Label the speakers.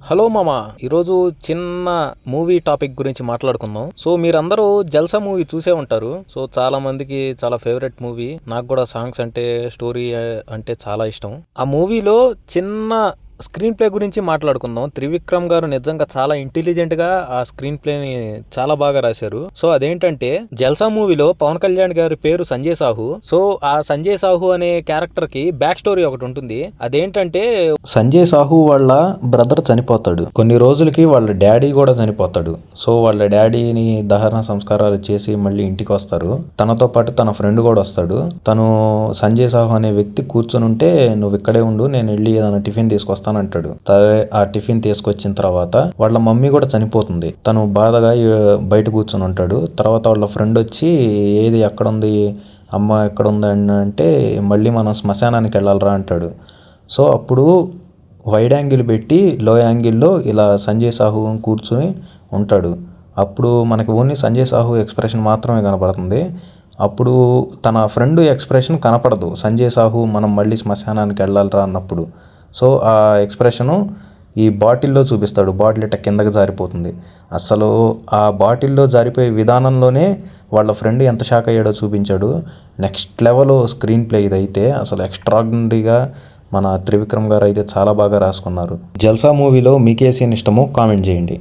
Speaker 1: Hello మామ, ఈరోజు చిన్న మూవీ టాపిక్ గురించి మాట్లాడుకుందాం. సో మీరందరూ జల్సా మూవీ చూసే ఉంటారు. సో చాలా మందికి చాలా ఫేవరెట్ మూవీ. నాకు కూడా సాంగ్స్ అంటే, స్టోరీ అంటే చాలా ఇష్టం. ఆ మూవీలో చిన్న స్క్రీన్ ప్లే గురించి మాట్లాడుకుందాం. త్రివిక్రమ్ గారు నిజంగా చాలా ఇంటెలిజెంట్ గా ఆ స్క్రీన్ ప్లేని చాలా బాగా రాశారు. సో అదేంటంటే, జల్సా మూవీలో పవన్ కళ్యాణ్ గారి పేరు సంజయ్ సాహు. సో ఆ సంజయ్ సాహు అనే క్యారెక్టర్ కి బ్యాక్ స్టోరీ ఒకటి ఉంటుంది. అదేంటంటే, సంజయ్ సాహు వాళ్ళ బ్రదర్ చనిపోతాడు. కొన్ని రోజులకి వాళ్ళ డాడీ కూడా చనిపోతాడు. సో వాళ్ళ డాడీని దహన సంస్కారాలు చేసి మళ్ళీ ఇంటికి వస్తారు. తనతో పాటు తన ఫ్రెండ్ కూడా వస్తాడు. తను సంజయ్ సాహు అనే వ్యక్తి కూర్చొని ఉంటే, నువ్వు ఇక్కడే ఉండు, నేను వెళ్ళి ఏదైనా టిఫిన్ తీసుకొస్తాను అంటాడు. సరే, ఆ టిఫిన్ తీసుకొచ్చిన తర్వాత వాళ్ళ మమ్మీ కూడా చనిపోతుంది. తను బాధగా బయట కూర్చొని ఉంటాడు. తర్వాత వాళ్ళ ఫ్రెండ్ వచ్చి, ఏది ఎక్కడ ఉంది అమ్మ, ఎక్కడ ఉంది అని అంటే, మళ్ళీ మనం శ్మశానానికి వెళ్ళాలరా అంటాడు. సో అప్పుడు వైడ్ యాంగిల్ పెట్టి లో యాంగిల్లో ఇలా సంజయ్ సాహు కూర్చుని ఉంటాడు. అప్పుడు మనకి ఓన్లీ సంజయ్ సాహు ఎక్స్ప్రెషన్ మాత్రమే కనపడుతుంది. అప్పుడు తన ఫ్రెండ్ ఎక్స్ప్రెషన్ కనపడదు. సంజయ్ సాహు మనం మళ్ళీ శ్మశానానికి వెళ్ళాలరా అన్నప్పుడు. సో ఆ ఎక్స్ప్రెషను ఈ బాటిల్లో చూపిస్తాడు. బాటిల్ ఇట్ట కిందకి జారిపోతుంది. అసలు ఆ బాటిల్లో జారిపోయే విధానంలోనే వాళ్ళ ఫ్రెండ్ ఎంత షాక్ అయ్యాడో చూపించాడు. నెక్స్ట్ లెవెల్ స్క్రీన్ ప్లే ఇదైతే అసలు ఎక్స్ట్రాడినరీగా మన త్రివిక్రమ్ గారు అయితే చాలా బాగా రాసుకున్నారు. జల్సా మూవీలో మీకే సీన్ ఇష్టమో కామెంట్ చేయండి.